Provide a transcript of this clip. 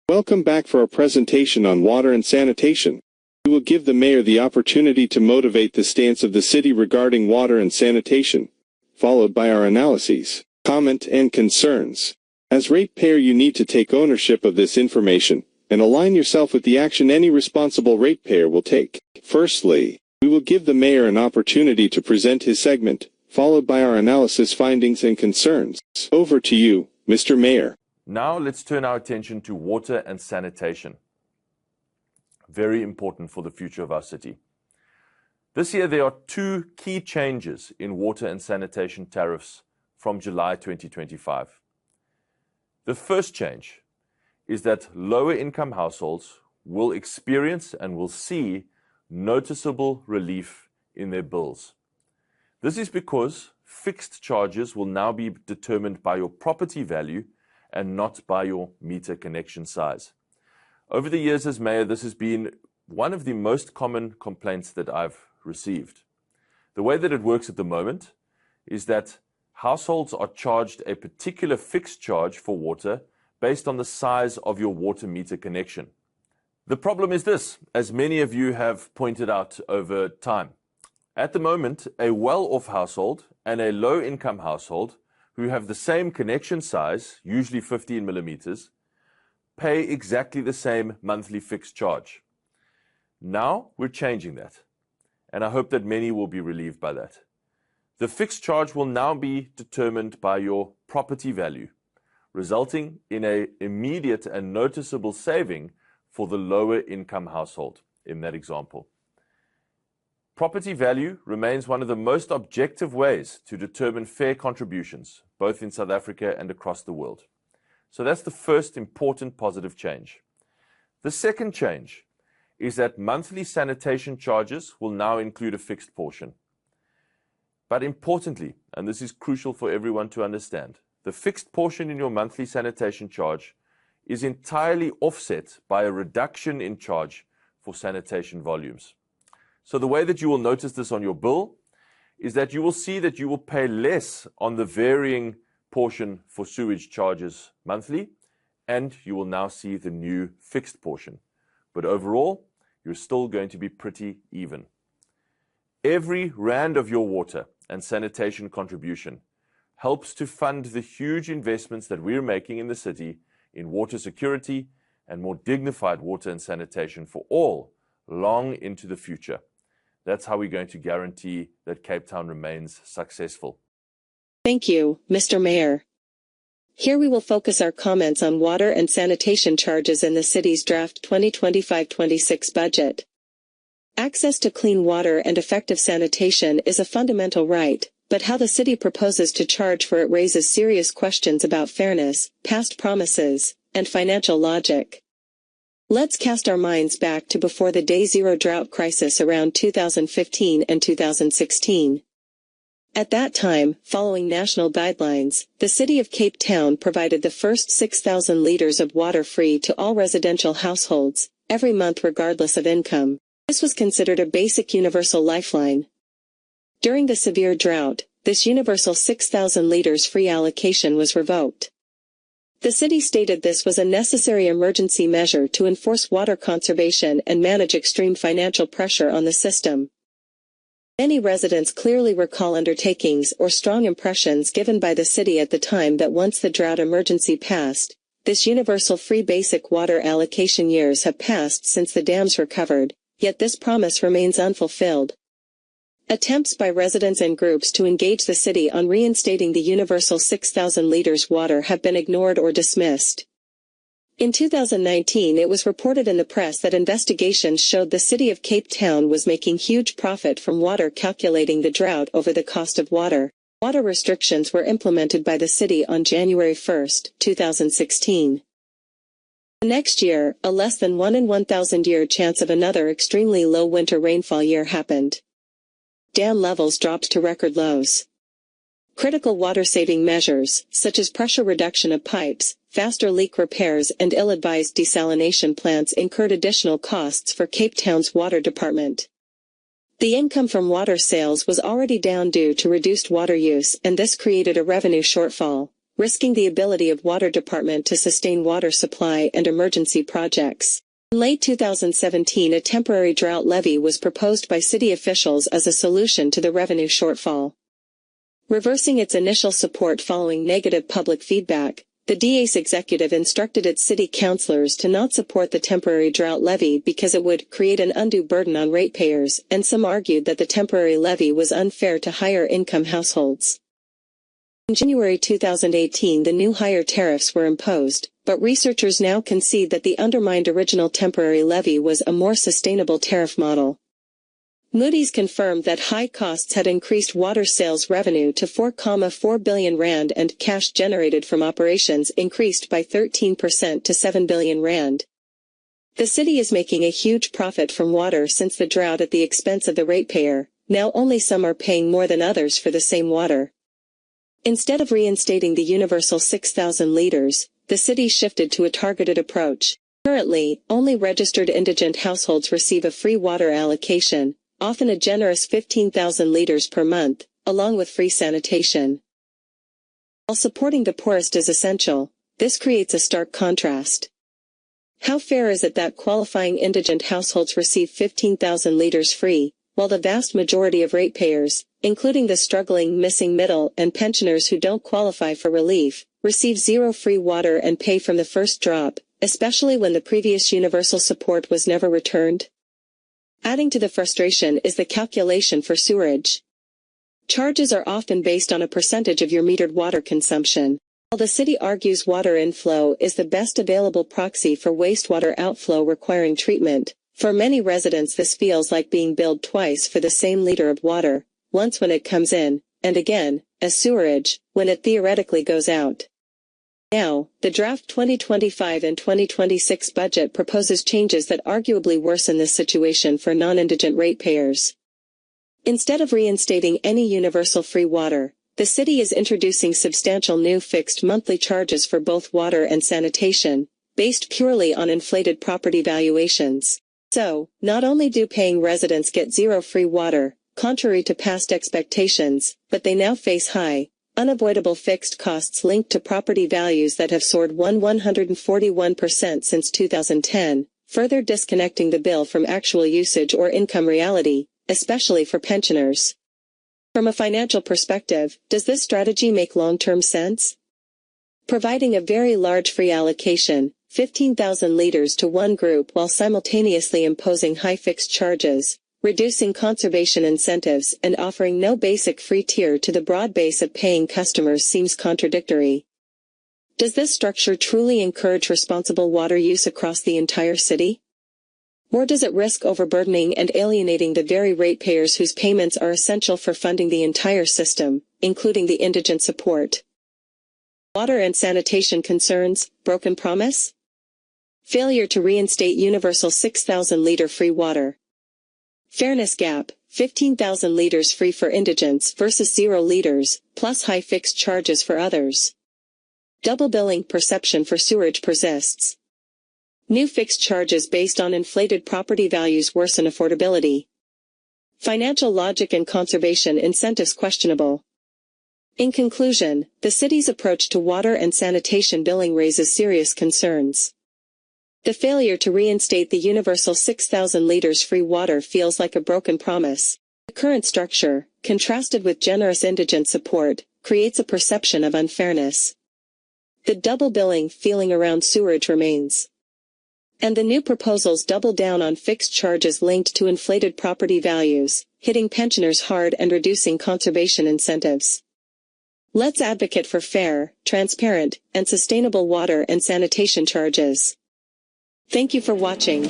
Welcome back for our presentation on water and sanitation. We will give the mayor the opportunity to motivate the stance of the city regarding water and sanitation, followed by our analyses, comment, and concerns. As ratepayer, you need to take ownership of this information and align yourself with the action any responsible ratepayer will take. Firstly, we will give the mayor an opportunity to present his segment, followed by our analysis, findings, and concerns. Over to you, Mr. Mayor. Now let's turn our attention to water and sanitation. Very important for the future of our city. This year there are two key changes in water and sanitation tariffs from July 2025. The first change is that lower income households will experience and will see noticeable relief in their bills. This is because fixed charges will now be determined by your property value and not by your meter connection size. Over the years as mayor, this has been one of the most common complaints that I've received. The way that it works at the moment is that households are charged a particular fixed charge for water based on the size of your water meter connection. The problem is this, as many of you have pointed out over time. At the moment, a well-off household and a low-income household who have the same connection size, usually 15 millimeters, pay exactly the same monthly fixed charge. Now we're changing that, and I hope that many will be relieved by that. The fixed charge will now be determined by your property value, resulting in an immediate and noticeable saving for the lower income household in that example. Property value remains one of the most objective ways to determine fair contributions, both in South Africa and across the world. So that's the first important positive change. The second change is that monthly sanitation charges will now include a fixed portion. But importantly, and this is crucial for everyone to understand, the fixed portion in your monthly sanitation charge is entirely offset by a reduction in charge for sanitation volumes. So the way that you will notice this on your bill is that you will see that you will pay less on the varying portion for sewage charges monthly, and you will now see the new fixed portion. But overall, you're still going to be pretty even. Every rand of your water and sanitation contribution helps to fund the huge investments that we're making in the city in water security and more dignified water and sanitation for all long into the future. That's how we're going to guarantee that Cape Town remains successful. Thank you, Mr. Mayor. Here we will focus our comments on water and sanitation charges in the city's draft 2025-26 budget. Access to clean water and effective sanitation is a fundamental right, but how the city proposes to charge for it raises serious questions about fairness, past promises, and financial logic. Let's cast our minds back to before the Day Zero drought crisis around 2015 and 2016. At that time, following national guidelines, the City of Cape Town provided the first 6,000 liters of water free to all residential households, every month regardless of income. This was considered a basic universal lifeline. During the severe drought, this universal 6,000 liters free allocation was revoked. The city stated this was a necessary emergency measure to enforce water conservation and manage extreme financial pressure on the system. Many residents clearly recall undertakings or strong impressions given by the city at the time that once the drought emergency passed, this universal free basic water allocation. Years have passed since the dams recovered, yet this promise remains unfulfilled. Attempts by residents and groups to engage the city on reinstating the universal 6,000 liters water have been ignored or dismissed. In 2019, it was reported in the press that investigations showed the city of Cape Town was making huge profit from water, calculating the drought over the cost of water. Water restrictions were implemented by the city on January 1, 2016. The next year, a less than 1 in 1,000 year chance of another extremely low winter rainfall year happened. Dam levels dropped to record lows. Critical water-saving measures, such as pressure reduction of pipes, faster leak repairs and ill-advised desalination plants incurred additional costs for Cape Town's water department. The income from water sales was already down due to reduced water use, and this created a revenue shortfall, risking the ability of water department to sustain water supply and emergency projects. In late 2017, a temporary drought levy was proposed by city officials as a solution to the revenue shortfall. Reversing its initial support following negative public feedback, the DA's executive instructed its city councilors to not support the temporary drought levy because it would create an undue burden on ratepayers, and some argued that the temporary levy was unfair to higher-income households. In January 2018, the new higher tariffs were imposed, but researchers now concede that the undermined original temporary levy was a more sustainable tariff model. Moody's confirmed that high costs had increased water sales revenue to 4.4 billion rand and cash generated from operations increased by 13% to 7 billion rand. The city is making a huge profit from water since the drought at the expense of the ratepayer. Now only some are paying more than others for the same water. Instead of reinstating the universal 6,000 liters, the city shifted to a targeted approach. Currently, only registered indigent households receive a free water allocation, often a generous 15,000 liters per month, along with free sanitation. While supporting the poorest is essential, this creates a stark contrast. How fair is it that qualifying indigent households receive 15,000 liters free, while the vast majority of ratepayers, including the struggling missing middle and pensioners who don't qualify for relief, receive zero free water and pay from the first drop, especially when the previous universal support was never returned? Adding to the frustration is the calculation for sewerage. Charges are often based on a percentage of your metered water consumption. While the city argues water inflow is the best available proxy for wastewater outflow requiring treatment, for many residents this feels like being billed twice for the same liter of water, once when it comes in, and again, as sewerage, when it theoretically goes out. Now, the draft 2025 and 2026 budget proposes changes that arguably worsen this situation for non-indigent ratepayers. Instead of reinstating any universal free water, the city is introducing substantial new fixed monthly charges for both water and sanitation, based purely on inflated property valuations. So, not only do paying residents get zero free water, contrary to past expectations, but they now face high, unavoidable fixed costs linked to property values that have soared 141% since 2010, further disconnecting the bill from actual usage or income reality, especially for pensioners. From a financial perspective, does this strategy make long-term sense? Providing a very large free allocation, 15,000 liters to one group while simultaneously imposing high fixed charges, reducing conservation incentives and offering no basic free tier to the broad base of paying customers seems contradictory. Does this structure truly encourage responsible water use across the entire city? Or does it risk overburdening and alienating the very ratepayers whose payments are essential for funding the entire system, including the indigent support? Water and sanitation concerns, broken promise? Failure to reinstate universal 6,000 liter free water. Fairness gap, 15,000 liters free for indigents versus 0 liters, plus high fixed charges for others. Double billing perception for sewerage persists. New fixed charges based on inflated property values worsen affordability. Financial logic and conservation incentives questionable. In conclusion, the city's approach to water and sanitation billing raises serious concerns. The failure to reinstate the universal 6,000 liters free water feels like a broken promise. The current structure, contrasted with generous indigent support, creates a perception of unfairness. The double billing feeling around sewerage remains. And the new proposals double down on fixed charges linked to inflated property values, hitting pensioners hard and reducing conservation incentives. Let's advocate for fair, transparent, and sustainable water and sanitation charges. Thank you for watching.